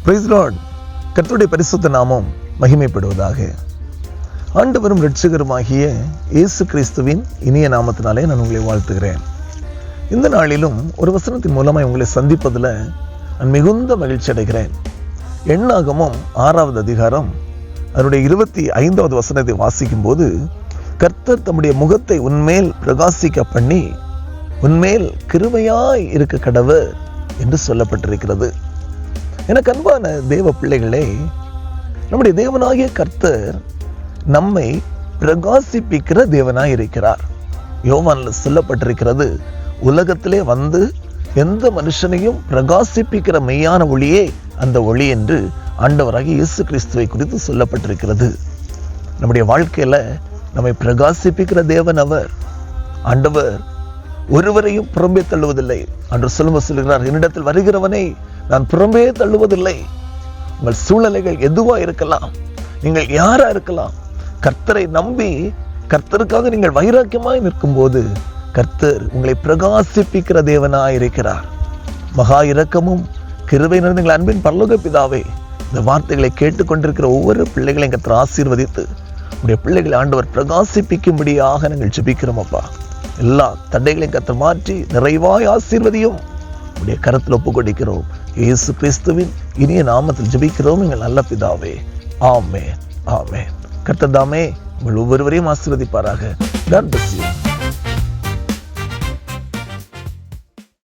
Price Lord. கர்த்தருடைய பரிசுத்த நாமம் மகிமைப்படுவதாக. ஆண்டவரும் இரட்சகருமாகிய இயேசு கிறிஸ்துவின் இனிய நாமத்தினாலே நான் உங்களை வாழ்த்துகிறேன். இந்த நாளிலும் ஒரு வசனத்தின் மூலமாக உங்களை சந்திப்பதில் நான் மிகுந்த மகிழ்ச்சி அடைகிறேன். எண்ணாகமம் 6வது அதிகாரம் அதனுடைய 25வது வசனத்தை வாசிக்கும் போது, கர்த்தர் தம்முடைய முகத்தை உன்மேல் பிரகாசிக்க பண்ணி உன்மேல் கிருபையாய் இருக்க கடவர் என்று சொல்லப்பட்டிருக்கிறது. எனக்கு அன்பான தேவ பிள்ளைகளே, நம்முடைய தேவனாகிய கர்த்தர் நம்மை பிரகாசிப்பிக்கிற தேவனாய் இருக்கிறார். யோவான்ல சொல்லப்பட்டிருக்கிறது, உலகத்திலே வந்து எந்த மனுஷனையும் பிரகாசிப்பிக்கிற மெய்யான ஒளியே அந்த ஒளி என்று ஆண்டவராகிய இயேசு கிறிஸ்துவை குறித்து சொல்லப்பட்டிருக்கிறது. நம்முடைய வாழ்க்கையில நம்மை பிரகாசிப்பிக்கிற தேவன் அவர். ஆண்டவர் ஒருவரையும் புறம்பே தள்ளுவதில்லை. அன்று சொல்லுகிறார், என்னிடத்தில் வருகிறவனை நான் புறம்பே தள்ளுவதில்லை. உங்கள் சூழ்நிலைகள் எதுவா இருக்கலாம், நீங்கள் யாரா இருக்கலாம், கர்த்தரை நம்பி கர்த்தருக்காக நீங்கள் வைராக்கியமாய் நிற்கும் போது கர்த்தர் உங்களை பிரகாசிப்பிக்கிற தேவனாய் இருக்கிறார். மகா இரக்கமும் கிருபை நிறைந்த எங்கள் அன்பின் பரலோக பிதாவே, இந்த வார்த்தைகளை கேட்டுக்கொண்டிருக்கிற ஒவ்வொரு பிள்ளைகளையும் கர்த்தர் ஆசீர்வதித்து உடைய பிள்ளைகளை ஆண்டவர் பிரகாசிப்பிக்கும்படியாக நாங்கள் ஜெபிக்கிறோம். அப்பா, எல்லா தடைகளையும் கர்த்தர் மாற்றி நிறைவாய் ஆசீர்வதியும் உடைய கரத்தில் ஒப்பு கொடுக்கிறோம். இயேசு கிறிஸ்துவின் இனிய நாமத்தில் ஜெபிக்கிறோம் எங்கள் நல்ல பிதாவே. ஆமென், ஆமென். கர்த்தர் தாமே உங்கள் ஒவ்வொருவரையும் ஆசீர்வதிப்பாராக. God bless you.